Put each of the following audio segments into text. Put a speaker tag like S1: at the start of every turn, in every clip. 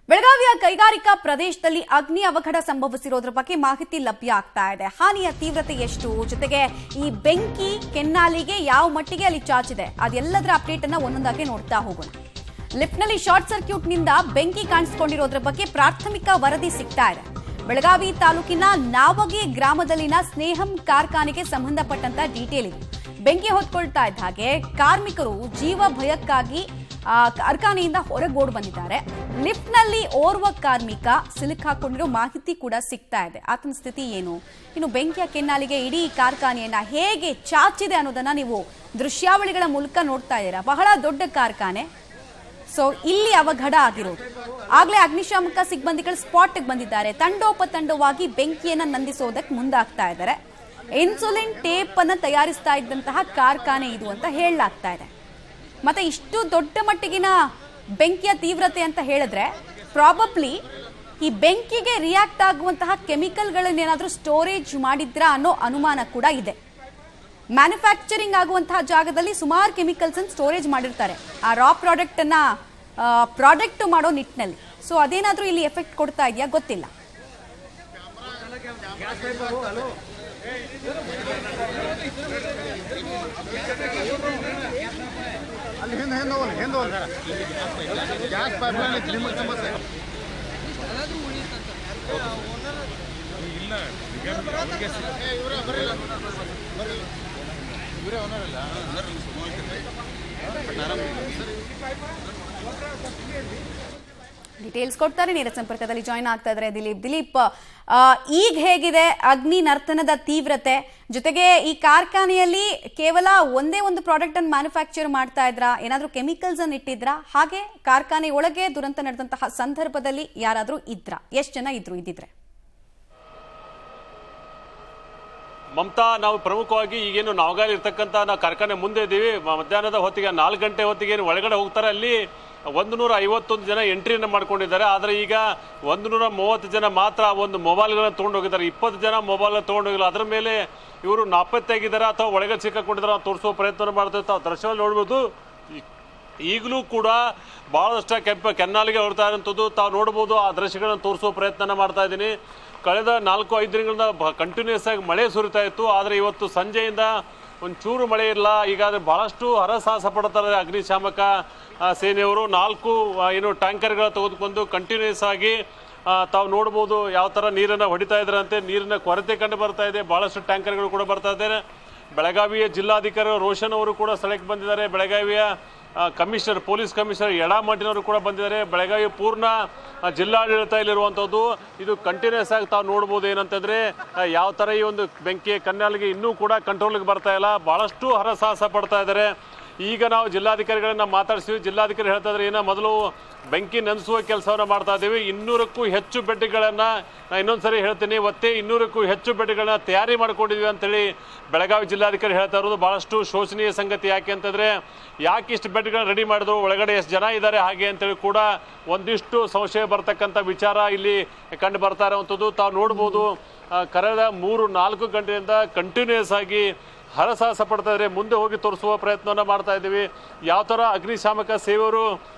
S1: ಬೆಳಗಾವಿಯ ಕೈಗಾರಿಕಾ ಪ್ರದೇಶದಲ್ಲಿ ಅಗ್ನಿ ಅವಘಡ ಸಂಭವಿಸಿರೋದ್ರ ಬಗ್ಗೆ ಮಾಹಿತಿ ಲಭ್ಯ ಆಗ್ತಾ ಇದೆ. ಹಾನಿಯ ತೀವ್ರತೆ ಎಷ್ಟು, ಜೊತೆಗೆ ಈ ಬೆಂಕಿ ಕೆನ್ನಾಲಿಗೆ ಯಾವ ಮಟ್ಟಿಗೆ ಅಲ್ಲಿ ಚಾಚಿದೆ, ಅದೆಲ್ಲದರ ಅಪ್ಡೇಟ್ ಅನ್ನ ಒಂದೊಂದಾಗಿ ನೋಡ್ತಾ ಹೋಗೋಣ. ಲಿಫ್ಟ್ನಲ್ಲಿ ಶಾರ್ಟ್ ಸರ್ಕ್ಯೂಟ್ ನಿಂದ ಬೆಂಕಿ ಕಾಣಿಸಿಕೊಂಡಿರೋದ್ರ ಬಗ್ಗೆ ಪ್ರಾಥಮಿಕ ವರದಿ ಸಿಗ್ತಾ ಇದೆ. ಬೆಳಗಾವಿ ತಾಲೂಕಿನ ನಾವಗಿ ಗ್ರಾಮದಲ್ಲಿನ ಸ್ನೇಹಂ ಕಾರ್ಖಾನೆಗೆ ಸಂಬಂಧಪಟ್ಟಂತ ಡೀಟೇಲ್ ಇದು. ಬೆಂಕಿ ಹೊತ್ಕೊಳ್ತಾ ಇದ್ದ ಹಾಗೆ ಕಾರ್ಮಿಕರು ಜೀವ ಭಯಕ್ಕಾಗಿ ಕಾರ್ಖಾನೆಯಿಂದ ಹೊರಗೆ ಓಡ್ ಬಂದಿದ್ದಾರೆ. ಲಿಫ್ಟ್ನಲ್ಲಿ ಓರ್ವ ಕಾರ್ಮಿಕ ಸಿಲುಕಾಕೊಂಡಿರೋ ಮಾಹಿತಿ ಕೂಡ ಸಿಗ್ತಾ ಇದೆ. ಆತನ ಸ್ಥಿತಿ ಏನು, ಇನ್ನು ಬೆಂಕಿಯ ಕೆನ್ನಾಲಿಗೆ ಇಡೀ ಕಾರ್ಖಾನೆಯನ್ನ ಹೇಗೆ ಚಾಚಿದೆ ಅನ್ನೋದನ್ನ ನೀವು ದೃಶ್ಯಾವಳಿಗಳ ಮೂಲಕ ನೋಡ್ತಾ ಇದ್ದೀರಾ. ಬಹಳ ದೊಡ್ಡ ಕಾರ್ಖಾನೆ. ಸೊ ಇಲ್ಲಿ ಅವಘಡ ಆಗಿರೋದು. ಆಗ್ಲೇ ಅಗ್ನಿಶಾಮಕ ಸಿಬ್ಬಂದಿಗಳು ಸ್ಪಾಟ್ಗೆ ಬಂದಿದ್ದಾರೆ. ತಂಡೋಪತಂಡವಾಗಿ ಬೆಂಕಿಯನ್ನ ನಂದಿಸೋದಕ್ಕೆ ಮುಂದಾಗ್ತಾ ಇದ್ದಾರೆ. ಇನ್ಸುಲಿನ್ ಟೇಪ್ ಅನ್ನ ತಯಾರಿಸ್ತಾ ಇದ್ದಂತಹ ಕಾರ್ಖಾನೆ ಇದು ಅಂತ ಹೇಳಲಾಗ್ತಾ ಇದೆ. ಮತ್ತೆ ಇಷ್ಟು ದೊಡ್ಡ ಮಟ್ಟಿಗಿನ ಬೆಂಕಿಯ ತೀವ್ರತೆ ಅಂತ ಹೇಳಿದ್ರೆ ಪ್ರಾಬಬ್ಲಿ ಈ ಬೆಂಕಿಗೆ ರಿಯಾಕ್ಟ್ ಆಗುವಂತಹ ಕೆಮಿಕಲ್ಗಳನ್ನೇನಾದ್ರೂ ಸ್ಟೋರೇಜ್ ಮಾಡಿದ್ರಾ ಅನ್ನೋ ಅನುಮಾನ ಕೂಡ ಇದೆ. ಮ್ಯಾನುಫ್ಯಾಕ್ಚರಿಂಗ್ ಆಗುವಂತಹ ಜಾಗದಲ್ಲಿ ಸುಮಾರು ಕೆಮಿಕಲ್ಸ್ ಅನ್ನು ಸ್ಟೋರೇಜ್ ಮಾಡಿರ್ತಾರೆ ಆ ರಾ ಪ್ರಾಡಕ್ಟ್ ಅನ್ನ ಪ್ರಾಡಕ್ಟ್ ಮಾಡೋ ನಿಟ್ಟಿನಲ್ಲಿ. ಸೊ ಅದೇನಾದ್ರೂ ಇಲ್ಲಿ ಎಫೆಕ್ಟ್ ಕೊಡ್ತಾ ಇದೆಯಾ ಗೊತ್ತಿಲ್ಲ. ಡೀಟೇಲ್ಸ್ ಕೊಡ್ತಾರೆ. ನೇರ ಸಂಪರ್ಕದಲ್ಲಿ ಜಾಯ್ನ್ ಆಗ್ತಾ ಇದ್ದಾರೆ ದಿಲೀಪ್. ಈಗ ಹೇಗಿದೆ ಅಗ್ನಿ ನರ್ತನದ ತೀವ್ರತೆ, ಜೊತೆಗೆ ಈ ಕಾರ್ಖಾನೆಯಲ್ಲಿ ಕೇವಲ ಒಂದೇ ಒಂದು ಪ್ರಾಡಕ್ಟ್ ಅನ್ನು ಮ್ಯಾನುಫ್ಯಾಕ್ಚರ್ ಮಾಡ್ತಾ ಇದ್ರಾ, ಏನಾದ್ರೂ ಕೆಮಿಕಲ್ಸ್ ಅನ್ನು ಇಟ್ಟಿದ್ರಾ, ಹಾಗೆ ಕಾರ್ಖಾನೆ ಒಳಗೆ ದುರಂತ ನಡೆದಂತಹ ಸಂದರ್ಭದಲ್ಲಿ ಯಾರಾದ್ರೂ ಇದ್ರಾ, ಎಷ್ಟು ಜನ ಇದ್ರು ಇದ್ದಿದ್ರೆ?
S2: ಮಮತಾ, ನಾವು ಪ್ರಮುಖವಾಗಿ ಈಗೇನು ನಾವಗಾಲಿ ಇರ್ತಕ್ಕಂಥ ನಾವು ಕಾರ್ಖಾನೆ ಮುಂದೆ ಇದ್ದೀವಿ. ಮಧ್ಯಾಹ್ನದ ಹೊತ್ತಿಗೆ 4 ಗಂಟೆ ಹೊತ್ತಿಗೆ ಏನು ಒಳಗಡೆ ಹೋಗ್ತಾರೆ, ಅಲ್ಲಿ 151 ಜನ ಎಂಟ್ರಿಯನ್ನು ಮಾಡ್ಕೊಂಡಿದ್ದಾರೆ. ಆದರೆ ಈಗ 130 ಜನ ಮಾತ್ರ ಒಂದು ಮೊಬೈಲ್ಗಳನ್ನ ತೊಗೊಂಡು ಹೋಗಿದ್ದಾರೆ. 20 ಜನ ಮೊಬೈಲ್ ತೊಗೊಂಡೋಗಿಲ್ಲ. ಅದರ ಮೇಲೆ ಇವರು ನಾಪತ್ತೆಯಾಗಿದ್ದಾರೆ ಅಥವಾ ಒಳಗಡೆ ಸಿಕ್ಕಾಕೊಂಡಿದ್ದಾರೆ ತೋರಿಸುವ ಪ್ರಯತ್ನ ಮಾಡ್ತಾರೆ. ತಾವು ದರ್ಶನ ನೋಡ್ಬೋದು. ಈಗಲೂ ಕೂಡ ಬಹಳಷ್ಟು ಕೆನ್ನಾಲಿಗೆ ಹೊರತಾ ಇರೋಂಥದ್ದು ತಾವು ನೋಡ್ಬೋದು. ಆ ದೃಶ್ಯಗಳನ್ನು ತೋರಿಸುವ ಪ್ರಯತ್ನ ಮಾಡ್ತಾ ಇದ್ದೀನಿ. ಕಳೆದ 4-5 ದಿನಗಳಿಂದ ಕಂಟಿನ್ಯೂಸ್ ಆಗಿ ಮಳೆ ಸುರಿತಾ ಇತ್ತು. ಆದರೆ ಇವತ್ತು ಸಂಜೆಯಿಂದ ಒಂಚೂರು ಮಳೆ ಇಲ್ಲ. ಈಗಾದರೆ ಬಹಳಷ್ಟು ಹರಸಾಹಸ ಪಡ್ತಾರೆ ಅಗ್ನಿಶಾಮಕ ಸೇನೆಯವರು. 4 ಟ್ಯಾಂಕರ್ಗಳ ತೆಗೆದುಕೊಂಡು ಕಂಟಿನ್ಯೂಸ್ ಆಗಿ ತಾವು ನೋಡ್ಬೋದು ಯಾವ ಥರ ನೀರನ್ನು ಹೊಡಿತಾ ಇದ್ದಾರಂತೆ. ನೀರಿನ ಕೊರತೆ ಕಂಡು ಬರ್ತಾ ಇದೆ. ಬಹಳಷ್ಟು ಟ್ಯಾಂಕರ್ಗಳು ಕೂಡ ಬರ್ತಾ ಇದ್ದಾರೆ. ಬೆಳಗಾವಿಯ ಜಿಲ್ಲಾಧಿಕಾರಿ ರೋಷನ್ ಅವರು ಕೂಡ ಸ್ಥಳಕ್ಕೆ ಬಂದಿದ್ದಾರೆ. ಬೆಳಗಾವಿಯ ಕಮಿಷನರ್, ಪೊಲೀಸ್ ಕಮಿಷನರ್ ಯಡಾಮಠಿನವರು ಕೂಡ ಬಂದಿದ್ದಾರೆ. ಬೆಳಗಾವಿ ಪೂರ್ಣ ಜಿಲ್ಲಾಡಳಿತ ಇಲ್ಲಿರುವಂಥದ್ದು. ಇದು ಕಂಟಿನ್ಯೂಸ್ ಆಗಿ ತಾವು ನೋಡ್ಬೋದು. ಏನಂತಂದರೆ ಯಾವ ಥರ ಈ ಒಂದು ಬೆಂಕಿ ಕನ್ನಾಲಿಗೆ ಇನ್ನೂ ಕೂಡ ಕಂಟ್ರೋಲ್ಗೆ ಬರ್ತಾ ಇಲ್ಲ. ಭಾಳಷ್ಟು ಹರಸಾಹಸ ಪಡ್ತಾ ಇದ್ದಾರೆ. ಈಗ ನಾವು ಜಿಲ್ಲಾಧಿಕಾರಿಗಳನ್ನ ಮಾತಾಡ್ತೀವಿ. ಜಿಲ್ಲಾಧಿಕಾರಿ ಹೇಳ್ತಾ ಇದ್ದಾರೆ, ಮೊದಲು ಬೆಂಕಿ ನಂದಿಸುವ ಕೆಲಸವನ್ನು ಮಾಡ್ತಾ ಇದ್ದೀವಿ. 200ಕ್ಕೂ ಹೆಚ್ಚು ಬೆಡ್ಗಳನ್ನು, ನಾನು ಇನ್ನೊಂದ್ಸರಿ ಹೇಳ್ತೀನಿ, 200ಕ್ಕೂ ಹೆಚ್ಚು ಬೆಡ್ಗಳನ್ನ ತಯಾರಿ ಮಾಡ್ಕೊಂಡಿದ್ವಿ ಅಂತೇಳಿ ಬೆಳಗಾವಿ ಜಿಲ್ಲಾಧಿಕಾರಿ ಹೇಳ್ತಾ ಇರೋದು ಭಾಳಷ್ಟು ಶೋಚನೀಯ ಸಂಗತಿ. ಯಾಕೆ ಅಂತಂದರೆ ಯಾಕೆ ಇಷ್ಟು ಬೆಡ್ಗಳನ್ನ ರೆಡಿ ಮಾಡಿದ್ರು, ಒಳಗಡೆ ಎಷ್ಟು ಜನ ಇದ್ದಾರೆ ಹಾಗೆ ಅಂತೇಳಿ ಕೂಡ ಒಂದಿಷ್ಟು ಸಂಶಯ ಬರ್ತಕ್ಕಂಥ ವಿಚಾರ ಇಲ್ಲಿ ಕಂಡು ಬರ್ತಾ ಇರುವಂಥದ್ದು. ತಾವು ನೋಡ್ಬೋದು. ಕಳೆದ 3-4 ಗಂಟೆಯಿಂದ ಕಂಟಿನ್ಯೂಸ್ ಆಗಿ ಹರಸಾಹಸ ಪಡ್ತಾ ಇದ್ದಾರೆ. ಮುಂದೆ ಹೋಗಿ ತೋರಿಸುವ ಪ್ರಯತ್ನವನ್ನು ಮಾಡ್ತಾ ಇದ್ದೀವಿ. ಯಾವ ಥರ ಅಗ್ನಿಶಾಮಕ ಸೇವೆಯವರು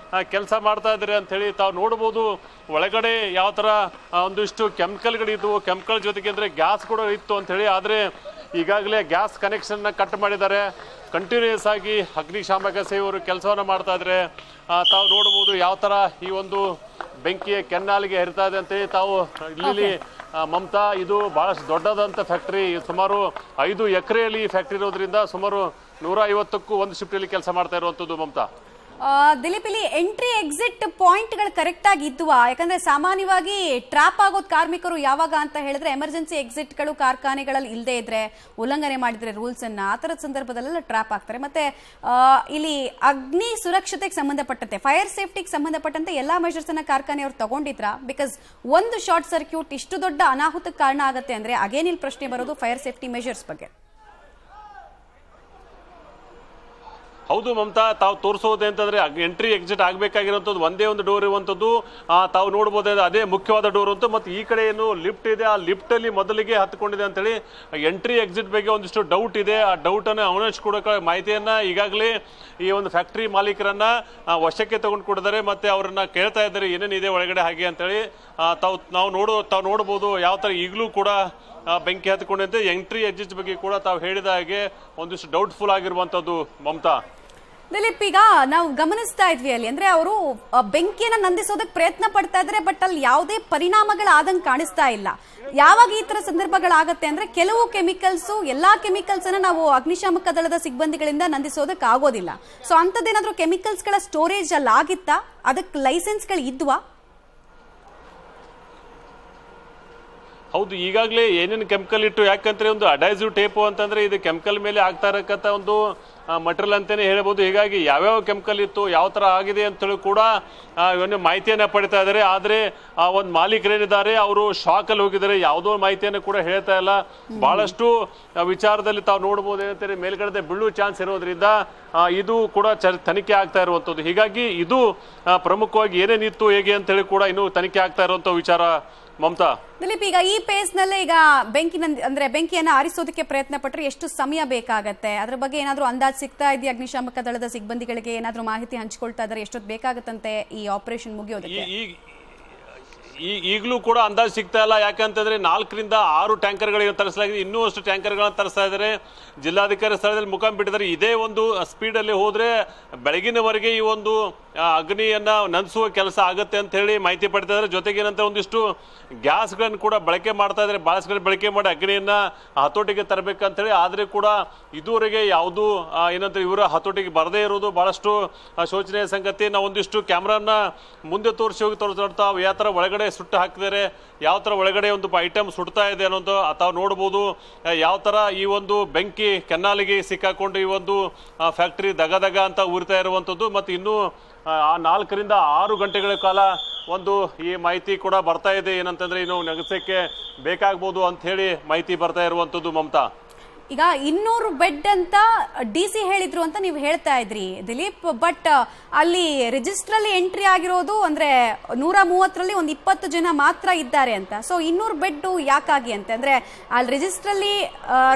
S2: ಕೆಲಸ ಮಾಡ್ತಾ ಇದ್ದಾರೆ ಅಂಥೇಳಿ ತಾವು ನೋಡ್ಬೋದು. ಒಳಗಡೆ ಯಾವ ಥರ ಒಂದಿಷ್ಟು ಕೆಮಿಕಲ್ಗಳಿದ್ವು, ಕೆಮಿಕಲ್ ಜೊತೆಗೆ ಅಂದರೆ ಗ್ಯಾಸ್ ಕೂಡ ಇತ್ತು ಅಂಥೇಳಿ. ಆದರೆ ಈಗಾಗಲೇ ಗ್ಯಾಸ್ ಕನೆಕ್ಷನ್ನ ಕಟ್ ಮಾಡಿದ್ದಾರೆ. ಕಂಟಿನ್ಯೂಸ್ ಆಗಿ ಅಗ್ನಿಶಾಮಕ ಸೇವೆಯವರು ಕೆಲಸವನ್ನು ಮಾಡ್ತಾ ಇದ್ದಾರೆ. ತಾವು ನೋಡ್ಬೋದು ಯಾವ ಥರ ಈ ಒಂದು ಬೆಂಕಿಯ ಕೆನ್ನಾಲಿಗೆ ಹರಿತಾ ಇದೆ ಅಂತೇಳಿ. ತಾವು ಇಲ್ಲಿ ಮಮತಾ, ಇದು ಬಹಳಷ್ಟು ದೊಡ್ಡದಂತ ಫ್ಯಾಕ್ಟ್ರಿ. ಸುಮಾರು 5 ಎಕರೆಯಲ್ಲಿ ಈ ಫ್ಯಾಕ್ಟ್ರಿ ಇರೋದ್ರಿಂದ ಸುಮಾರು 150ಕ್ಕೂ ಒಂದು ಶಿಫ್ಟಲ್ಲಿ ಕೆಲಸ ಮಾಡ್ತಾ ಇರುವಂಥದ್ದು. ಮಮತಾ,
S1: ದಿಲೀಪ್, ಇಲ್ಲಿ ಎಂಟ್ರಿ ಎಕ್ಸಿಟ್ ಪಾಯಿಂಟ್ಗಳು ಕರೆಕ್ಟ್ ಆಗಿ ಇದ್ವಾ? ಯಾಕಂದ್ರೆ ಸಾಮಾನ್ಯವಾಗಿ ಟ್ರಾಪ್ ಆಗೋದು ಕಾರ್ಮಿಕರು ಯಾವಾಗ ಅಂತ ಹೇಳಿದ್ರೆ ಎಮರ್ಜೆನ್ಸಿ ಎಕ್ಸಿಟ್ಗಳು ಕಾರ್ಖಾನೆಗಳಲ್ಲಿ ಇಲ್ಲದೆ ಇದ್ರೆ, ಉಲ್ಲಂಘನೆ ಮಾಡಿದ್ರೆ ರೂಲ್ಸ್ ಅನ್ನ, ಆ ತರದ ಸಂದರ್ಭದಲ್ಲೆಲ್ಲ ಟ್ರಾಪ್ ಆಗ್ತಾರೆ. ಮತ್ತೆ ಇಲ್ಲಿ ಅಗ್ನಿ ಸುರಕ್ಷತೆಗೆ ಸಂಬಂಧಪಟ್ಟಂತೆ, ಫೈರ್ ಸೇಫ್ಟಿಗೆ ಸಂಬಂಧಪಟ್ಟಂತೆ ಎಲ್ಲಾ ಮೆಷರ್ಸ್ ಅನ್ನ ಕಾರ್ಖಾನೆಯವರು ತಗೊಂಡಿದ್ರ? ಬಿಕಾಸ್ ಒಂದು ಶಾರ್ಟ್ ಸರ್ಕ್ಯೂಟ್ ಇಷ್ಟು ದೊಡ್ಡ ಅನಾಹುತಕ್ಕೆ ಕಾರಣ ಆಗುತ್ತೆ ಅಂದ್ರೆ ಅಗೇನ್ ಇಲ್ಲಿ ಪ್ರಶ್ನೆ ಬರೋದು ಫೈರ್ ಸೇಫ್ಟಿ ಮೆಷರ್ಸ್ ಬಗ್ಗೆ.
S2: ಹೌದು ಮಮತಾ, ತಾವು ತೋರಿಸೋದು ಅಂತಂದ್ರೆ ಎಂಟ್ರಿ ಎಕ್ಸಿಟ್ ಆಗಬೇಕಾಗಿರುವಂಥದ್ದು ಒಂದೇ ಒಂದು ಡೋರ್ ಇರುವಂಥದ್ದು. ತಾವು ನೋಡ್ಬೋದು ಅದೇ ಮುಖ್ಯವಾದ ಡೋರ್ ಅಂತ. ಮತ್ತು ಈ ಕಡೆ ಏನು ಲಿಫ್ಟ್ ಇದೆ, ಆ ಲಿಫ್ಟ್ ಅಲ್ಲಿ ಮೊದಲಿಗೆ ಹತ್ಕೊಂಡಿದೆ ಅಂತೇಳಿ ಎಂಟ್ರಿ ಎಕ್ಸಿಟ್ ಬಗ್ಗೆ ಒಂದಿಷ್ಟು ಡೌಟ್ ಇದೆ. ಆ ಡೌಟ್ ಅನ್ನು ಅವನೇಶ್ ಕೊಡೋಕೆ ಮಾಹಿತಿಯನ್ನ ಈಗಾಗಲೇ ಈ ಒಂದು ಫ್ಯಾಕ್ಟರಿ ಮಾಲೀಕರನ್ನ ವಶಕ್ಕೆ ತಗೊಂಡು ಕೊಡಿದ್ದಾರೆ. ಮತ್ತೆ ಅವರನ್ನ ಕೇಳ್ತಾ ಇದ್ದಾರೆ ಏನೇನಿದೆ ಒಳಗಡೆ ಹಾಗೆ ಅಂತೇಳಿ. ತಾವು ನೋಡ್ಬೋದು ಯಾವ ತರ ಈಗಲೂ ಕೂಡ ಬೆಂಕಿ ಹತ್ಕೊಂಡಂತೆ ಎಂಟ್ರಿ ಎಕ್ಸಿಟ್ ಬಗ್ಗೆ ಕೂಡ ತಾವು ಹೇಳಿದ ಹಾಗೆ ಒಂದಿಷ್ಟು ಡೌಟ್ಫುಲ್ ಆಗಿರುವಂತದ್ದು ಮಮತಾ.
S1: ದಿಲೀಪ್, ಈಗ ನಾವು ಗಮನಿಸ್ತಾ ಇದ್ವಿ ಅಲ್ಲಿ ಅಂದ್ರೆ ಅವರು ಬೆಂಕಿಯನ್ನ ನಂದಿಸೋದಕ್ಕೆ ಪ್ರಯತ್ನ ಪಡ್ತಾ ಇದ್ದಾರೆ, ಬಟ್ ಅಲ್ಲಿ ಯಾವುದೇ ಪರಿಣಾಮಗಳಾದಂಗೆ ಕಾಣಿಸ್ತಾ ಇಲ್ಲ. ಯಾವಾಗ ಈ ತರ ಸಂದರ್ಭಗಳಾಗತ್ತೆ ಅಂದ್ರೆ ಕೆಲವು ಕೆಮಿಕಲ್ಸ್, ಎಲ್ಲಾ ಕೆಮಿಕಲ್ಸ್ ಅನ್ನ ನಾವು ಅಗ್ನಿಶಾಮಕ ದಳದ ಸಿಬ್ಬಂದಿಗಳಿಂದ ನಂದಿಸೋದಕ್ಕೆ ಆಗೋದಿಲ್ಲ. ಸೊ ಅಂತದ್ದೇನಾದ್ರೂ ಕೆಮಿಕಲ್ಸ್ ಗಳ ಸ್ಟೋರೇಜ್ ಅಲ್ಲಿ ಆಗಿತ್ತಾ? ಅದಕ್ಕೆ ಲೈಸೆನ್ಸ್ ಗಳು ಇದ್ವಾ?
S2: ಹೌದು, ಈಗಾಗಲೇ ಏನೇನು ಕೆಮಿಕಲ್ ಇಟ್ಟು, ಯಾಕಂದ್ರೆ ಒಂದು ಅಡೈಸಿವ್ ಟೇಪು ಅಂತಂದ್ರೆ ಇದು ಕೆಮಿಕಲ್ ಮೇಲೆ ಆಗ್ತಾ ಇರಕ್ಕಂತ ಒಂದು ಮಟೀರಿಯಲ್ ಅಂತಾನೆ ಹೇಳ್ಬೋದು. ಹೀಗಾಗಿ ಯಾವ್ಯಾವ ಕೆಮಿಕಲ್ ಇತ್ತು, ಯಾವ ತರ ಆಗಿದೆ ಅಂತೇಳಿ ಕೂಡ ಇವನ್ನ ಮಾಹಿತಿಯನ್ನ ಪಡಿತಾ ಇದ್ದಾರೆ. ಆದ್ರೆ ಆ ಒಂದು ಮಾಲೀಕರೇನಿದ್ದಾರೆ ಅವರು ಶಾಕ್ ಅಲ್ಲಿ ಹೋಗಿದ್ದಾರೆ, ಯಾವುದೋ ಮಾಹಿತಿಯನ್ನು ಕೂಡ ಹೇಳ್ತಾ ಇಲ್ಲ. ಬಹಳಷ್ಟು ವಿಚಾರದಲ್ಲಿ ತಾವು ನೋಡ್ಬೋದು ಏನಂತಾರೆ ಮೇಲ್ಗಡೆ ಬೀಳುವ ಚಾನ್ಸ್ ಇರೋದ್ರಿಂದ ಇದು ಕೂಡ ತನಿಖೆ ಆಗ್ತಾ ಇರುವಂತದ್ದು. ಹೀಗಾಗಿ ಇದು ಪ್ರಮುಖವಾಗಿ ಏನೇನಿತ್ತು ಹೇಗೆ ಅಂತ ಹೇಳಿ ಕೂಡ ಇನ್ನೂ ತನಿಖೆ ಆಗ್ತಾ ಇರುವಂತ ವಿಚಾರ ಮಮತಾ.
S1: ದಿಲೀಪ್, ಈಗ ಈ ಪೇಸ್ ನಲ್ಲೇ ಈಗ ಬೆಂಕಿಯನ್ನ ಆರಿಸೋದಕ್ಕೆ ಪ್ರಯತ್ನ ಪಟ್ಟರೆ ಎಷ್ಟು ಸಮಯ ಬೇಕಾಗತ್ತೆ? ಅದ್ರ ಬಗ್ಗೆ ಏನಾದ್ರೂ ಅಂದಾಜು ಸಿಗ್ತಾ ಇದೆಯಾ? ಅಗ್ನಿಶಾಮಕ ದಳದ ಸಿಬ್ಬಂದಿಗಳಿಗೆ ಏನಾದ್ರೂ ಮಾಹಿತಿ ಹಂಚ್ಕೊಳ್ತಾ ಇದ್ದಾರೆ ಎಷ್ಟೊತ್ತು ಬೇಕಾಗತ್ತಂತೆ ಈ ಆಪರೇಷನ್ ಮುಗಿಯೋದಕ್ಕೆ?
S2: ಈಗಲೂ ಕೂಡ ಅಂದಾಜು ಸಿಗ್ತಾ ಇಲ್ಲ. ಯಾಕಂತಂದ್ರೆ 4 ರಿಂದ 6 ಟ್ಯಾಂಕರ್ಗಳಿಗೆ ತರಿಸಲಾಗಿದೆ. ಇನ್ನೂ ಅಷ್ಟು ಟ್ಯಾಂಕರ್ಗಳನ್ನ ತರಿಸ್ತಾ ಇದ್ದಾರೆ. ಜಿಲ್ಲಾಧಿಕಾರಿ ಸ್ಥಳದಲ್ಲಿ ಮುಖಾಂ ಬಿಟ್ಟಿದ್ದಾರೆ. ಇದೇ ಒಂದು ಸ್ಪೀಡ್ ಅಲ್ಲಿ ಹೋದ್ರೆ ಬೆಳಗಿನವರೆಗೆ ಈ ಒಂದು ಅಗ್ನಿಯನ್ನ ನಂದಿಸುವ ಕೆಲಸ ಆಗತ್ತೆ ಅಂತ ಹೇಳಿ ಮಾಹಿತಿ ಪಡ್ತಾ ಇದ್ದಾರೆ. ಜೊತೆಗೆ ಏನಂತ ಒಂದಿಷ್ಟು ಗ್ಯಾಸ್ಗಳನ್ನು ಕೂಡ ಬಳಕೆ ಮಾಡ್ತಾ ಇದ್ದಾರೆ. ಬಹಳಷ್ಟು ಬಳಕೆ ಮಾಡಿ ಅಗ್ನಿಯನ್ನ ಹತೋಟಿಗೆ ತರಬೇಕಂತ ಹೇಳಿ. ಆದ್ರೆ ಕೂಡ ಇದುವರೆಗೆ ಯಾವುದು ಏನಂತ ಇವರ ಹತೋಟಿಗೆ ಬರದೇ ಇರೋದು ಬಹಳಷ್ಟು ಶೋಚನೀಯ ಸಂಗತಿ. ನಾವು ಒಂದಿಷ್ಟು ಕ್ಯಾಮ್ರಾನ ಮುಂದೆ ತೋರಿಸಿ ಹೋಗಿ ತೋರಿಸ್ತಾ ಯಾವ ತರ ಒಳಗಡೆ ಸುಟ್ಟು ಹಾಕಿದ್ದಾರೆ, ಯಾವ ತರ ಒಳಗಡೆ ಒಂದು ಐಟಮ್ ಸುಡ್ತಾ ಇದೆ ಅನ್ನೋದು ತಾವು ನೋಡ್ಬೋದು. ಯಾವ ತರ ಈ ಒಂದು ಬೆಂಕಿ ಕೆನ್ನಾಲಿಗೆ ಸಿಕ್ಕಾಕೊಂಡು ಈ ಒಂದು ಫ್ಯಾಕ್ಟರಿ ದಗ ಅಂತ ಉರಿತಾ ಇರುವಂತದ್ದು. ಮತ್ತು ಇನ್ನೂ 4 ರಿಂದ 6 ಗಂಟೆಗಳ ಕಾಲ ಒಂದು ಈ ಮಾಹಿತಿ ಕೂಡ ಬರ್ತಾ ಇದೆ. ಏನಂತಂದ್ರೆ ಇನ್ನು ನಗಸಕ್ಕೆ ಬೇಕಾಗ್ಬೋದು ಅಂತ ಹೇಳಿ ಮಾಹಿತಿ ಬರ್ತಾ ಇರುವಂತದ್ದು ಮಮತಾ.
S1: ಈಗ 200 ಬೆಡ್ ಅಂತ DC ಹೇಳಿದ್ರು ಅಂತ ನೀವು ಹೇಳ್ತಾ ಇದ್ರಿ ದಿಲೀಪ್, ಬಟ್ ಅಲ್ಲಿ ರಿಜಿಸ್ಟರ್ ಅಲ್ಲಿ ಎಂಟ್ರಿ ಆಗಿರೋದು ಅಂದ್ರೆ 130ರಲ್ಲಿ ಒಂದು 20 ಜನ ಮಾತ್ರ ಇದ್ದಾರೆ ಅಂತ. ಸೊ 200 ಬೆಡ್ ಯಾಕಾಗಿ ಅಂತ ಅಂದ್ರೆ ಅಲ್ಲಿ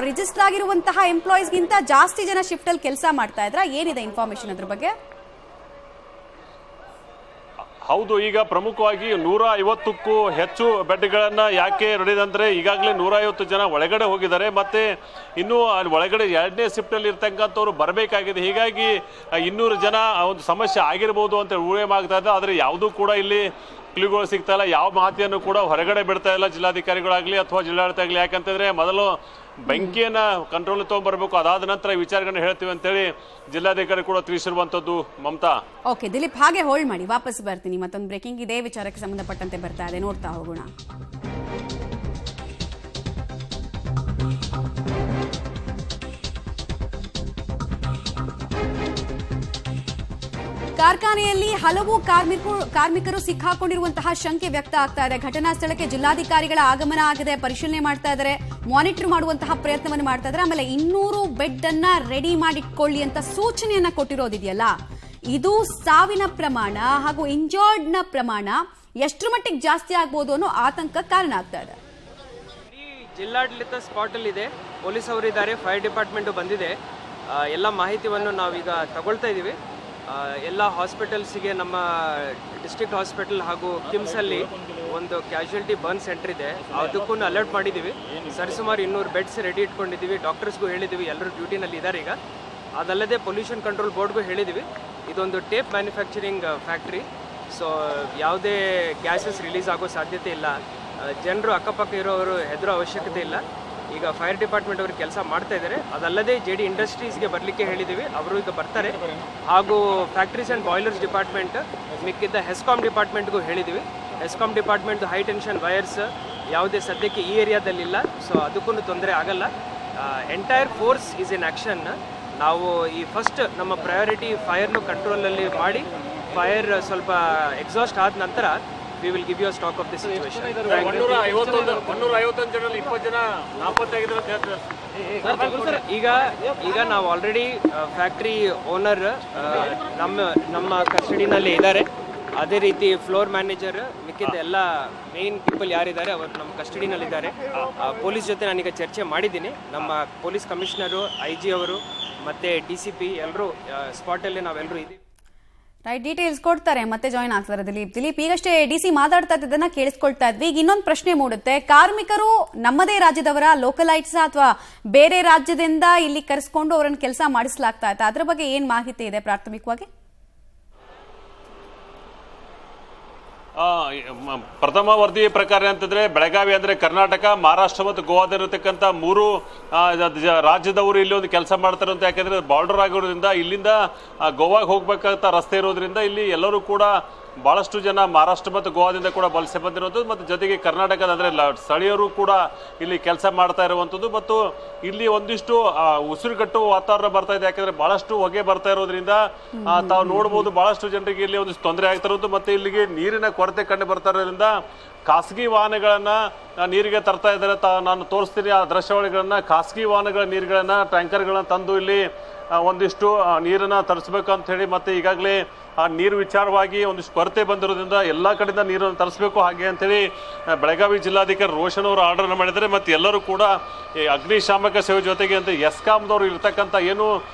S1: ರಿಜಿಸ್ಟರ್ ಆಗಿರುವಂತಹ ಎಂಪ್ಲಾಯೀಸ್ ಗಿಂತ ಜಾಸ್ತಿ ಜನ ಶಿಫ್ಟ್ ಅಲ್ಲಿ ಕೆಲಸ ಮಾಡ್ತಾ ಇದ್ರ? ಏನಿದೆ ಇನ್ಫಾರ್ಮೇಶನ್ ಅದ್ರ ಬಗ್ಗೆ?
S2: ಹೌದು, ಈಗ ಪ್ರಮುಖವಾಗಿ 150ಕ್ಕೂ ಹೆಚ್ಚು ಬೆಡ್ಗಳನ್ನ ಯಾಕೆ ರೆಡಿದಂದ್ರೆ ಈಗಾಗಲೇ 150 ಜನ ಒಳಗಡೆ ಹೋಗಿದ್ದಾರೆ. ಮತ್ತೆ ಇನ್ನು ಅಲ್ಲಿ ಒಳಗಡೆ 2ನೇ ಶಿಫ್ಟ್ ಅಲ್ಲಿ ಇರ್ತಕ್ಕಂಥವ್ರು ಬರಬೇಕಾಗಿದೆ. ಹೀಗಾಗಿ 200 ಜನ ಒಂದು ಸಮಸ್ಯೆ ಆಗಿರ್ಬೋದು ಅಂತ ಊಹೆ ಆಗ್ತಾ ಇದೆ. ಆದ್ರೆ ಯಾವುದೂ ಕೂಡ ಇಲ್ಲಿ ಕ್ಲೂಗಳು ಸಿಗ್ತಾ ಇಲ್ಲ. ಯಾವ ಮಾಹಿತಿಯನ್ನು ಕೂಡ ಹೊರಗಡೆ ಬಿಡ್ತಾ ಇಲ್ಲ ಜಿಲ್ಲಾಧಿಕಾರಿಗಳಾಗ್ಲಿ ಅಥವಾ ಜಿಲ್ಲಾಡಳಿತ ಆಗಲಿ. ಯಾಕಂತಂದ್ರೆ ಮೊದಲು ಬೆಂಕಿಯನ್ನ ಕಂಟ್ರೋಲ್ ತಗೊಂಡ್ಬರ್ಬೇಕು, ಅದಾದ ನಂತರ ವಿಚಾರಗಳನ್ನ ಹೇಳ್ತೀವಿ ಅಂತೇಳಿ ಜಿಲ್ಲಾಧಿಕಾರಿ ಕೂಡ ತಿಳಿಸಿರುವಂತದ್ದು ಮಮತಾ.
S1: ಓಕೆ ದಿಲೀಪ್, ಹಾಗೆ ಹೋಲ್ಡ್ ಮಾಡಿ, ವಾಪಸ್ ಬರ್ತೀನಿ. ಮತ್ತೊಂದು ಬ್ರೇಕಿಂಗ್ ಇದೇ ವಿಚಾರಕ್ಕೆ ಸಂಬಂಧಪಟ್ಟಂತೆ ಬರ್ತಾ ಇದೆ, ನೋಡ್ತಾ ಹೋಗೋಣ. ಕಾರ್ಖಾನೆಯಲ್ಲಿ ಹಲವು ಕಾರ್ಮಿಕರು ಸಿಕ್ಕಾಕೊಂಡಿರುವಂತಹ ಶಂಕೆ ವ್ಯಕ್ತ ಆಗ್ತಾ ಇದೆ. ಘಟನಾ ಸ್ಥಳಕ್ಕೆ ಜಿಲ್ಲಾಧಿಕಾರಿಗಳ ಆಗಮನ ಆಗಿದೆ, ಪರಿಶೀಲನೆ ಮಾಡ್ತಾ ಇದ್ದಾರೆ, ಮಾನಿಟರ್ ಮಾಡುವಂತಹ ಪ್ರಯತ್ನವನ್ನು ಮಾಡ್ತಾ ಇದ್ದಾರೆ. ಆಮೇಲೆ 200 ಬೆಡ್ ಅನ್ನ ರೆಡಿ ಮಾಡಿಕೊಳ್ಳಿ ಅಂತ ಸೂಚನೆಯನ್ನ ಕೊಟ್ಟಿರೋದಿದೆಯಲ್ಲ, ಇದು ಸಾವಿನ ಪ್ರಮಾಣ ಹಾಗೂ ಇಂಜರ್ಡ್ ನ ಪ್ರಮಾಣ ಎಷ್ಟರ ಮಟ್ಟಿಗೆ ಜಾಸ್ತಿ ಆಗ್ಬೋದು ಅನ್ನೋ ಆತಂಕ ಕಾರಣ ಆಗ್ತಾ ಇದೆ.
S3: ಜಿಲ್ಲಾಡಳಿತ ಸ್ಪಾಟ್ ಅಲ್ಲಿ ಇದೆ, ಪೊಲೀಸ್ ಅವರಿದ್ದಾರೆ, ಫೈರ್ ಡಿಪಾರ್ಟ್ಮೆಂಟ್ ಬಂದಿದೆ. ಎಲ್ಲ ಮಾಹಿತಿಯನ್ನು ನಾವೀಗ ತಗೊಳ್ತಾ ಇದ್ದೀವಿ. ಎಲ್ಲ ಹಾಸ್ಪಿಟಲ್ಸಿಗೆ ನಮ್ಮ ಡಿಸ್ಟ್ರಿಕ್ಟ್ ಹಾಸ್ಪಿಟಲ್ ಹಾಗೂ ಕಿಮ್ಸಲ್ಲಿ ಒಂದು ಕ್ಯಾಶುಯಾಲಿಟಿ ಬರ್ನ್ ಸೆಂಟರ್ ಇದೆ, ಅದಕ್ಕೂ ಅಲರ್ಟ್ ಮಾಡಿದ್ದೀವಿ. ಸರಿಸುಮಾರು 200 ಬೆಡ್ಸ್ ರೆಡಿ ಇಟ್ಕೊಂಡಿದ್ದೀವಿ. ಡಾಕ್ಟರ್ಸ್ಗೂ ಹೇಳಿದ್ದೀವಿ, ಎಲ್ಲರೂ ಡ್ಯೂಟಿನಲ್ಲಿ ಇದ್ದಾರೆ ಈಗ. ಅದಲ್ಲದೆ ಪೊಲ್ಯೂಷನ್ ಕಂಟ್ರೋಲ್ ಬೋರ್ಡ್ಗೂ ಹೇಳಿದ್ದೀವಿ. ಇದೊಂದು ಟೇಪ್ ಮ್ಯಾನುಫ್ಯಾಕ್ಚರಿಂಗ್ ಫ್ಯಾಕ್ಟ್ರಿ, ಸೊ ಯಾವುದೇ ಗ್ಯಾಸಸ್ ರಿಲೀಸ್ ಆಗೋ ಸಾಧ್ಯತೆ ಇಲ್ಲ. ಜನರು ಅಕ್ಕಪಕ್ಕ ಇರೋರು ಹೆದರೋ ಅವಶ್ಯಕತೆ ಇಲ್ಲ. ಈಗ ಫೈರ್ ಡಿಪಾರ್ಟ್ಮೆಂಟ್ ಅವರು ಕೆಲಸ ಮಾಡ್ತಾ ಇದ್ದಾರೆ. ಅದಲ್ಲದೆ JD ಇಂಡಸ್ಟ್ರೀಸ್ಗೆ ಬರಲಿಕ್ಕೆ ಹೇಳಿದ್ದೀವಿ, ಅವರು ಈಗ ಬರ್ತಾರೆ. ಹಾಗೂ ಫ್ಯಾಕ್ಟ್ರೀಸ್ ಆ್ಯಂಡ್ ಬಾಯ್ಲರ್ಸ್ ಡಿಪಾರ್ಟ್ಮೆಂಟ್ ಮಿಕ್ಕಿದ್ದ ಹೆಸ್ಕಾಮ್ ಡಿಪಾರ್ಟ್ಮೆಂಟ್ಗೂ ಹೇಳಿದ್ದೀವಿ. HESCOM department high tension wires ಯಾವುದೇ ಸದ್ಯಕ್ಕೆ ಈ ಏರಿಯಾದಲ್ಲಿಲ್ಲ, ಸೊ ಅದಕ್ಕೂ ತೊಂದರೆ ಆಗಲ್ಲ. Entire force is in action. ನಾವು ಈ ಫಸ್ಟ್ ನಮ್ಮ ಪ್ರಯಾರಿಟಿ ಫೈರ್ನು ಕಂಟ್ರೋಲಲ್ಲಿ ಮಾಡಿ, ಫೈರ್ ಸ್ವಲ್ಪ ಎಕ್ಸಾಸ್ಟ್ ಆದ ನಂತರ we will give you a stock of the situation.
S2: 151 ಜನರಲ್ಲಿ 20 ಜನ ನಾಪತ್ತೆಯಾಗಿದ್ದಾರೆ ಅಂತ ಹೇಳ್ತಾರೆ.
S3: ಈಗ ನಾವು ಆಲ್ರೆಡಿ ಫ್ಯಾಕ್ಟ್ರಿ ಓನರ್ ನಮ್ಮ ಕಸ್ಟಡಿನಲ್ಲಿ ಇದ್ದಾರೆ. ಅದೇ ರೀತಿ ಫ್ಲೋರ್ ಮ್ಯಾನೇಜರ್, ಮಿಕ್ಕಿದ ಎಲ್ಲ ಮೇನ್ ಪೀಪಲ್ ಯಾರಿದ್ದಾರೆ ಅವರು ನಮ್ಮ ಕಸ್ಟಡಿನಲ್ಲಿದ್ದಾರೆ. ಪೊಲೀಸ್ ಜೊತೆ ನಾನೀಗ ಚರ್ಚೆ ಮಾಡಿದ್ದೀನಿ. ನಮ್ಮ ಪೊಲೀಸ್ ಕಮಿಷನರು, IG ಅವರು ಮತ್ತು DCP ಎಲ್ಲರೂ ಸ್ಪಾಟಲ್ಲಿ ನಾವೆಲ್ಲರೂ ಇದ್ದೀವಿ.
S1: ರೈಟ್, ಡೀಟೇಲ್ಸ್ ಕೊಡ್ತಾರೆ, ಮತ್ತೆ ಜಾಯ್ನ್ ಆಗ್ತಾರೆ ದಿಲೀಪ್. ಈಗಷ್ಟೇ DC ಮಾತಾಡ್ತಾ ಇದ್ದದನ್ನ ಕೇಳಿಸ್ಕೊಳ್ತಾ ಇದ್ವಿ. ಈಗ ಇನ್ನೊಂದು ಪ್ರಶ್ನೆ ಮೂಡುತ್ತೆ, ಕಾರ್ಮಿಕರು ನಮ್ಮದೇ ರಾಜ್ಯದವರ, ಲೋಕಲೈಟ್ಸ್ ಅಥವಾ ಬೇರೆ ರಾಜ್ಯದಿಂದ ಇಲ್ಲಿ ಕರೆಸ್ಕೊಂಡು ಅವರನ್ನು ಕೆಲಸ ಮಾಡಿಸಲಾಗ್ತಾ ಇತ್ತು, ಅದ್ರ ಬಗ್ಗೆ ಏನ್ ಮಾಹಿತಿ ಇದೆ ಪ್ರಾಥಮಿಕವಾಗಿ?
S2: ಪ್ರಥಮ ವರದಿ ಪ್ರಕಾರ ಅಂತಂದ್ರೆ ಬೆಳಗಾವಿ ಅಂದ್ರೆ ಕರ್ನಾಟಕ, ಮಹಾರಾಷ್ಟ್ರ ಮತ್ತು ಗೋವಾದಲ್ಲಿರತಕ್ಕಂಥ 3 ರಾಜ್ಯದವರು ಇಲ್ಲಿ ಒಂದು ಕೆಲಸ ಮಾಡ್ತಾರೆ ಅಂತ. ಯಾಕಂದ್ರೆ ಬಾರ್ಡರ್ ಆಗಿರೋದ್ರಿಂದ ಇಲ್ಲಿಂದ ಗೋವಾಗೆ ಹೋಗ್ಬೇಕಾದಂತ ರಸ್ತೆ ಇರೋದ್ರಿಂದ ಇಲ್ಲಿ ಎಲ್ಲರೂ ಕೂಡ ಬಹಳಷ್ಟು ಜನ ಮಹಾರಾಷ್ಟ್ರ ಮತ್ತು ಗೋವಾದಿಂದ ಕೂಡ ವಲಸೆ ಬಂದಿರುವಂಥದ್ದು, ಮತ್ತು ಜೊತೆಗೆ ಕರ್ನಾಟಕದ ಅಂದರೆ ಸ್ಥಳೀಯರು ಕೂಡ ಇಲ್ಲಿ ಕೆಲಸ ಮಾಡ್ತಾ ಇರುವಂಥದ್ದು. ಮತ್ತು ಇಲ್ಲಿ ಒಂದಿಷ್ಟು ಉಸಿರುಗಟ್ಟುವ ವಾತಾವರಣ ಬರ್ತಾ ಇದೆ. ಯಾಕಂದ್ರೆ ಬಹಳಷ್ಟು ಹೊಗೆ ಬರ್ತಾ ಇರೋದ್ರಿಂದ ತಾವು ನೋಡ್ಬೋದು ಬಹಳಷ್ಟು ಜನರಿಗೆ ಇಲ್ಲಿ ಒಂದಿಷ್ಟು ತೊಂದರೆ ಆಗ್ತಾ ಇರೋದು. ಮತ್ತು ಇಲ್ಲಿಗೆ ನೀರಿನ ಕೊರತೆ ಕಂಡು ಬರ್ತಾ ಇರೋದ್ರಿಂದ ಖಾಸಗಿ ವಾಹನಗಳನ್ನ ನೀರಿಗೆ ತರ್ತಾ ಇದ್ದಾರೆ. ನಾನು ತೋರಿಸ್ತೀನಿ ಆ ದೃಶ್ಯಾವಳಿಗಳನ್ನ. ಖಾಸಗಿ ವಾಹನಗಳ ನೀರುಗಳನ್ನ, ಟ್ಯಾಂಕರ್ಗಳನ್ನ ತಂದು ಇಲ್ಲಿ ಒಂದಿಷ್ಟು ನೀರನ್ನ ತರಿಸ್ಬೇಕು ಅಂತ ಹೇಳಿ, ಮತ್ತೆ ಈಗಾಗಲೇ ಆ ನೀರು ವಿಚಾರವಾಗಿ ಒಂದಿಷ್ಟು ಕೊರತೆ ಬಂದಿರೋದ್ರಿಂದ ಎಲ್ಲ ಕಡೆಯಿಂದ ನೀರನ್ನು ತರಿಸ್ಬೇಕು ಹಾಗೆ ಅಂತೇಳಿ ಬೆಳಗಾವಿ ಜಿಲ್ಲಾಧಿಕಾರಿ ರೋಷನ್ ಅವರು ಆರ್ಡರ್ ಮಾಡಿದ್ದಾರೆ. ಮತ್ತು ಎಲ್ಲರೂ ಕೂಡ ಈ ಅಗ್ನಿಶಾಮಕ ಸೇವೆ ಜೊತೆಗೆ ಅಂತ ಎಸ್ಕಾಮ್ದವರು ಇರ್ತಕ್ಕಂಥ ಏನು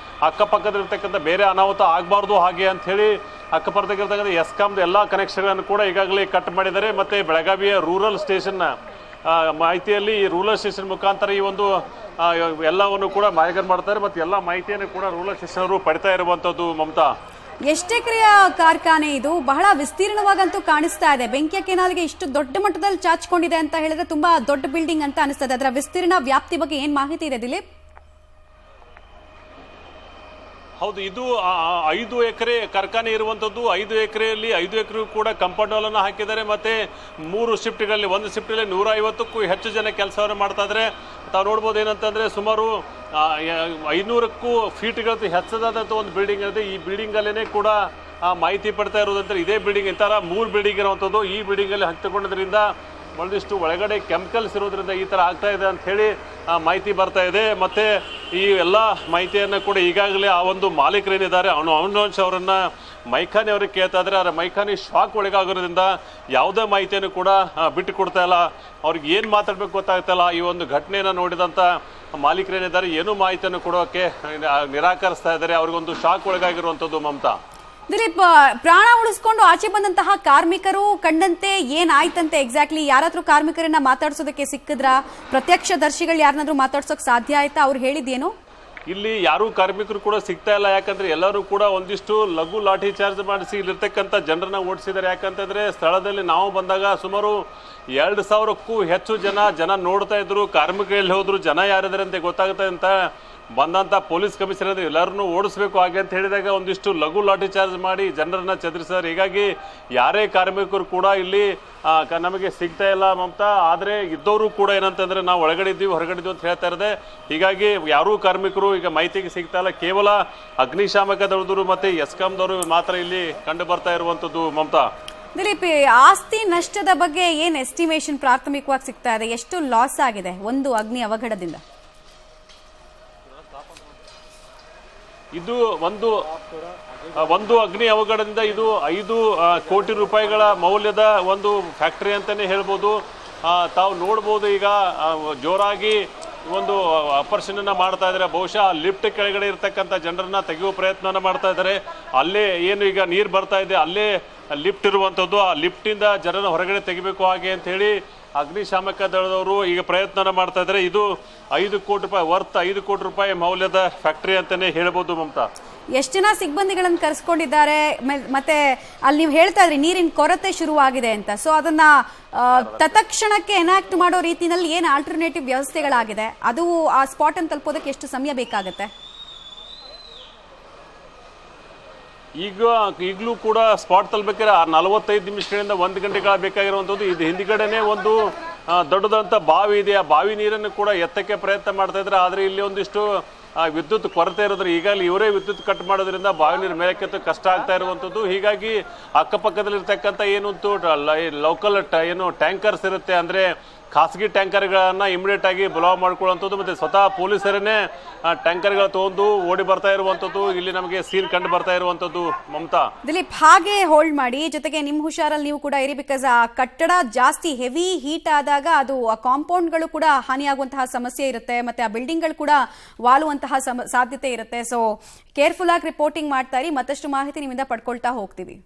S2: ಅಕ್ಕಪಕ್ಕದಲ್ಲಿರ್ತಕ್ಕಂಥ ಬೇರೆ ಅನಾಹುತ ಆಗಬಾರ್ದು ಹಾಗೆ ಅಂಥೇಳಿ ಅಕ್ಕಪಕ್ಕದಲ್ಲಿರ್ತಕ್ಕಂಥ ಎಸ್ಕಾಮ್ದ ಎಲ್ಲ ಕನೆಕ್ಷನ್ಗಳನ್ನು ಕೂಡ ಈಗಾಗಲೇ ಕಟ್ ಮಾಡಿದ್ದಾರೆ. ಮತ್ತು ಬೆಳಗಾವಿಯ ರೂರಲ್ ಸ್ಟೇಷನ್ನ ಮಾಹಿತಿಯಲ್ಲಿ ಈ ರೂರಲ್ ಸ್ಟೇಷನ್ ಮುಖಾಂತರ ಈ ಒಂದು ಎಲ್ಲವನ್ನು ಕೂಡ ಮಾಹಿತಿ ಮಾಡ್ತಾರೆ. ಮತ್ತು ಎಲ್ಲ ಮಾಹಿತಿಯನ್ನು ಕೂಡ ರೂರಲ್ ಸ್ಟೇಷನ್ ಅವರು ಪಡಿತಾ ಇರುವಂಥದ್ದು. ಮಮತಾ,
S1: ಎಷ್ಟೆಕರೆಯ ಕಾರ್ಖಾನೆ ಇದು? ಬಹಳ ವಿಸ್ತೀರ್ಣವಾಗಂತೂ ಕಾಣಿಸ್ತಾ ಇದೆ. ಬೆಂಕಿಯ ಕೆನಾಲ್ಗೆ ಇಷ್ಟು ದೊಡ್ಡ ಮಟ್ಟದಲ್ಲಿ ಚಾಚಿಕೊಂಡಿದೆ ಅಂತ ಹೇಳಿದ್ರೆ ತುಂಬಾ ದೊಡ್ಡ ಬಿಲ್ಡಿಂಗ್ ಅಂತ ಅನಿಸ್ತದೆ. ಅದರ ವಿಸ್ತೀರ್ಣ, ವ್ಯಾಪ್ತಿ ಬಗ್ಗೆ ಏನ್ ಮಾಹಿತಿ ಇದೆ ದಿಲೀಪ್?
S2: ಹೌದು, ಇದು 5 ಎಕರೆ ಕಾರ್ಖಾನೆ ಇರುವಂಥದ್ದು. 5 ಎಕರೆಯಲ್ಲಿ 5 ಎಕರೆ ಕೂಡ ಕಾಂಪೌಂಡ್ ವಾಲನ್ನು ಹಾಕಿದ್ದಾರೆ. ಮತ್ತೆ 3 ಶಿಫ್ಟ್ಗಳಲ್ಲಿ, ಒಂದು ಶಿಫ್ಟಲ್ಲಿ 150ಕ್ಕೂ ಹೆಚ್ಚು ಜನ ಕೆಲಸವನ್ನು ಮಾಡ್ತಾ ಇದ್ದಾರೆ. ತಾವು ನೋಡ್ಬೋದು ಏನಂತಂದ್ರೆ ಸುಮಾರು 500ಕ್ಕೂ ಫೀಟ್ಗಳದ್ದು ಹೆಚ್ಚದಾದಂಥ ಒಂದು ಬಿಲ್ಡಿಂಗ್ ಇದೆ. ಈ ಬಿಲ್ಡಿಂಗಲ್ಲೇ ಕೂಡ ಮಾಹಿತಿ ಪಡ್ತಾ ಇರೋದಂದ್ರೆ ಇದೇ ಬಿಲ್ಡಿಂಗ್, ಈ ಥರ 3 ಬಿಲ್ಡಿಂಗ್ ಇರುವಂಥದ್ದು. ಈ ಬಿಲ್ಡಿಂಗಲ್ಲಿ ಹಂಚಿಕೊಂಡಿದ್ರಿಂದ ಒಂದಿಷ್ಟು ಒಳಗಡೆ ಕೆಮಿಕಲ್ಸ್ ಇರೋದ್ರಿಂದ ಈ ಥರ ಆಗ್ತಾ ಇದೆ ಅಂತ ಹೇಳಿ ಮಾಹಿತಿ ಬರ್ತಾ ಇದೆ. ಮತ್ತು ಈ ಎಲ್ಲ ಮಾಹಿತಿಯನ್ನು ಕೂಡ ಈಗಾಗಲೇ ಆ ಒಂದು ಮಾಲೀಕರೇನಿದ್ದಾರೆ ಅನುವಂಶ್ ಅವರನ್ನ ಮೈಖಾನಿ ಅವ್ರಿಗೆ ಕೇಳ್ತಾ ಇದ್ದಾರೆ. ಆದರೆ ಮೈಖಾನಿ ಶಾಕ್ ಒಳಗಾಗೋದ್ರಿಂದ ಯಾವುದೇ ಮಾಹಿತಿಯನ್ನು ಕೂಡ ಬಿಟ್ಟು ಕೊಡ್ತಾ ಇಲ್ಲ. ಅವ್ರಿಗೆ ಏನು ಮಾತಾಡಬೇಕು ಗೊತ್ತಾಗ್ತಾ ಇಲ್ಲ. ಈ ಒಂದು ಘಟನೆಯನ್ನು ನೋಡಿದಂಥ ಮಾಲೀಕರೇನಿದ್ದಾರೆ ಏನೂ ಮಾಹಿತಿಯನ್ನು ಕೊಡೋಕ್ಕೆ ನಿರಾಕರಿಸ್ತಾ ಇದ್ದಾರೆ. ಅವ್ರಿಗೊಂದು ಶಾಕ್ ಒಳಗಾಗಿರುವಂಥದ್ದು. ಮಮತಾ,
S1: ದಿಲೀಪ್, ಪ್ರಾಣ ಉಳಿಸ್ಕೊಂಡು ಆಚೆ ಬಂದಂತಹ ಕಾರ್ಮಿಕರು ಕಂಡಂತೆ ಏನಾಯ್ತಂತೆ ಎಕ್ಸಾಕ್ಟ್ಲಿ? ಯಾರಾದ್ರೂ ಕಾರ್ಮಿಕರನ್ನ ಮಾತಾಡ್ಸೋದಕ್ಕೆ ಸಿಕ್ಕಿದ್ರಾ? ಪ್ರತ್ಯಕ್ಷ ದರ್ಶಿಗಳು ಯಾರನ್ನಾದ್ರೂ ಮಾತಾಡ್ಸೋಕ್ ಸಾಧ್ಯ ಆಯ್ತಾ? ಅವ್ರು ಹೇಳಿದ್ದೇನು?
S2: ಇಲ್ಲಿ ಯಾರೂ ಕಾರ್ಮಿಕರು ಕೂಡ ಸಿಗ್ತಾ ಇಲ್ಲ. ಯಾಕಂದ್ರೆ ಎಲ್ಲರೂ ಕೂಡ ಒಂದಿಷ್ಟು ಲಘು ಲಾಠಿ ಚಾರ್ಜ್ ಮಾಡಿಸಿ ಇಲ್ಲಿರ್ತಕ್ಕಂಥ ಜನರನ್ನ ಓಡಿಸಿದ್ದಾರೆ. ಯಾಕಂತಂದ್ರೆ ಸ್ಥಳದಲ್ಲಿ ನಾವು ಬಂದಾಗ ಸುಮಾರು 2,000ಕ್ಕೂ ಹೆಚ್ಚು ಜನ ನೋಡ್ತಾ ಇದ್ರು. ಕಾರ್ಮಿಕರು ಎಲ್ಲಿ ಹೋದ್ರು, ಜನ ಯಾರಿದ್ದಾರೆ ಅಂತ ಗೊತ್ತಾಗುತ್ತೆ ಅಂತ ಬಂದಂಥ ಪೊಲೀಸ್ ಕಮಿಷನರ್ ಎಲ್ಲರನ್ನೂ ಓಡಿಸ್ಬೇಕು ಹಾಗೆ ಅಂತ ಹೇಳಿದಾಗ ಒಂದಿಷ್ಟು ಲಘು ಲಾಠಿ ಚಾರ್ಜ್ ಮಾಡಿ ಜನರನ್ನ ಚದುರಿಸಿದ್ದಾರೆ. ಹೀಗಾಗಿ ಯಾರೇ ಕಾರ್ಮಿಕರು ಕೂಡ ಇಲ್ಲಿ ನಮಗೆ ಸಿಗ್ತಾ ಇಲ್ಲ ಮಮತಾ. ಆದರೆ ಇದ್ದವರು ಕೂಡ ಏನಂತಂದ್ರೆ ನಾವು ಒಳಗಡೆ ಇದ್ದೀವಿ, ಹೊರಗಡೆ ಇದ್ದೀವಿ ಅಂತ ಹೇಳ್ತಾ ಇರೋದೆ. ಹೀಗಾಗಿ ಯಾರೂ ಕಾರ್ಮಿಕರು ಈಗ ಮಾಹಿತಿಗೆ ಸಿಗ್ತಾ ಇಲ್ಲ. ಕೇವಲ ಅಗ್ನಿಶಾಮಕ ದಳದವರು ಮತ್ತೆ ಎಸ್ಕಾಂದವರು ಮಾತ್ರ ಇಲ್ಲಿ ಕಂಡು ಬರ್ತಾ ಇರುವಂಥದ್ದು. ಮಮತಾ,
S1: ದಿಲೀಪ್, ಆಸ್ತಿ ನಷ್ಟದ ಬಗ್ಗೆ ಏನ್ ಎಸ್ಟಿಮೇಷನ್ ಪ್ರಾಥಮಿಕವಾಗಿ ಸಿಗ್ತಾ ಇದೆ? ಎಷ್ಟು ಲಾಸ್ ಆಗಿದೆ ಒಂದು ಅಗ್ನಿ ಅವಘಡದಿಂದ?
S2: ಇದು ಒಂದು ಅಗ್ನಿ ಅವಘಡದಿಂದ ಇದು 5 ಕೋಟಿ ರೂಪಾಯಿಗಳ ಮೌಲ್ಯದ ಒಂದು ಫ್ಯಾಕ್ಟರಿ ಅಂತಾನೆ ಹೇಳ್ಬೋದು. ತಾವು ನೋಡ್ಬೋದು ಈಗ ಜೋರಾಗಿ ಒಂದು ಆಪರೇಷನ್ ಮಾಡ್ತಾ ಇದ್ದಾರೆ. ಬಹುಶಃ ಲಿಫ್ಟ್ ಕೆಳಗಡೆ ಇರ್ತಕ್ಕಂಥ ಜನರನ್ನ ತೆಗೆಯುವ ಪ್ರಯತ್ನ ಮಾಡ್ತಾ ಇದ್ದಾರೆ. ಅಲ್ಲೇ ಏನು ಈಗ ನೀರು ಬರ್ತಾ ಇದೆ, ಅಲ್ಲೇ ಲಿಫ್ಟ್ ಇರುವಂಥದ್ದು. ಆ ಲಿಫ್ಟಿಂದ ಜನರನ್ನ ಹೊರಗಡೆ ತೆಗಿಬೇಕು ಹಾಗೆ ಅಂತ ಹೇಳಿ ಅಗ್ನಿಶಾಮಕ ದಳದವರು ಈಗ ಪ್ರಯತ್ನ ಮಾಡ್ತಾ ಇದ್ದಾರೆ. ಇದು 5 ಕೋಟಿ ರೂಪಾಯಿ ವರ್ತ್, 5 ಕೋಟಿ ರೂಪಾಯಿ ಮೌಲ್ಯದ ಫ್ಯಾಕ್ಟರಿ ಅಂತಾನೆ ಹೇಳ್ಬೋದು. ಮಮತಾ,
S1: ಎಷ್ಟು ಜನ ಸಿಬ್ಬಂದಿಗಳನ್ನು ಕರೆಸ್ಕೊಂಡಿದ್ದಾರೆ? ಮತ್ತೆ ಅಲ್ಲಿ ನೀವು ಹೇಳ್ತಾ ಇದ್ರಿ ನೀರಿನ ಕೊರತೆ ಶುರುವಾಗಿದೆ ಅಂತ. ಸೊ ಅದನ್ನ ತತ್ಕ್ಷಣಕ್ಕೆ ಎನಾಕ್ಟ್ ಮಾಡೋ ರೀತಿಯಲ್ಲಿ ಏನು ಆಲ್ಟರ್ನೇಟಿವ್ ವ್ಯವಸ್ಥೆಗಳಾಗಿದೆ? ಅದು ಆ ಸ್ಪಾಟ್ ಅನ್ನು ತಲುಪೋದಕ್ಕೆ ಎಷ್ಟು ಸಮಯ ಬೇಕಾಗುತ್ತೆ?
S2: ಈಗಲೂ ಕೂಡ ಸ್ಪಾಟ್ ತಲುಪಬೇಕಾದ್ರೆ 45 ನಿಮಿಷಗಳಿಂದ 1 ಗಂಟೆಗಳ ಬೇಕಾಗಿರುವಂಥದ್ದು. ಇದು ಹಿಂದ್ಗಡೆನೆ ಒಂದು ದೊಡ್ಡದಂತ ಬಾವಿ ಇದೆ. ಆ ಬಾವಿ ನೀರನ್ನು ಕೂಡ ಎತ್ತಕ್ಕೆ ಪ್ರಯತ್ನ ಮಾಡ್ತಾ ಇದ್ದಾರೆ. ಆದರೆ ಇಲ್ಲಿ ಒಂದಿಷ್ಟು ವಿದ್ಯುತ್ ಕೊರತೆ ಇರೋದ್ರ ಈಗಾಗಲೇ ಇವರೇ ವಿದ್ಯುತ್ ಕಟ್ ಮಾಡೋದ್ರಿಂದ ಬಾವಿ ನೀರು ಮೇಲಕ್ಕೆ ಕಷ್ಟ ಆಗ್ತಾ ಇರುವಂಥದ್ದು. ಹೀಗಾಗಿ ಅಕ್ಕಪಕ್ಕದಲ್ಲಿರ್ತಕ್ಕಂಥ ಏನಂತೂ ಲೋಕಲ್ ಏನು ಟ್ಯಾಂಕರ್ಸ್ ಇರುತ್ತೆ, ಅಂದರೆ ಖಾಸಗಿ ಟ್ಯಾಂಕರ್ಗಳನ್ನ ಇಮಿಡಿಯೇಟ್ ಆಗಿ ಬ್ಲಾಕ್ ಮಾಡ್ಕೊಳ್ಳುವಂಥದ್ದು, ಮತ್ತೆ ಸ್ವತಃ ಪೊಲೀಸರನ್ನೇ ಟ್ಯಾಂಕರ್ಗಳು ತಗೊಂಡು ಓಡಿ ಬರ್ತಾ ಇರುವಂಥದ್ದು ಇಲ್ಲಿ ನಮಗೆ ಸೀನ್ ಕಂಡು ಬರ್ತಾ ಇರುವಂಥದ್ದು. ಮಮತಾ,
S1: ದಿಲೀಪ್, ಹಾಗೆ ಹೋಲ್ಡ್ ಮಾಡಿ, ಜೊತೆಗೆ ನಿಮ್ಮ ಹುಷಾರಲ್ಲಿ ನೀವು ಕೂಡ ಇರಿ. ಬಿಕಾಸ್ ಆ ಕಟ್ಟಡ ಜಾಸ್ತಿ ಹೆವಿ ಹೀಟ್ ಆದಾಗ ಅದು ಆ ಕಾಂಪೌಂಡ್ಗಳು ಕೂಡ ಹಾನಿಯಾಗುವಂತಹ ಸಮಸ್ಯೆ ಇರುತ್ತೆ, ಮತ್ತೆ ಆ ಬಿಲ್ಡಿಂಗ್ಗಳು ಕೂಡ ವಾಲುವಂತಹ ಸಾಧ್ಯತೆ ಇರುತ್ತೆ. ಸೊ ಕೇರ್ಫುಲ್ ಆಗಿ ರಿಪೋರ್ಟಿಂಗ್ ಮಾಡ್ತಾ ಇರಿ, ಮತ್ತಷ್ಟು ಮಾಹಿತಿ ನಿಮ್ಮಿಂದ ಪಡ್ಕೊಳ್ತಾ ಹೋಗ್ತೀವಿ.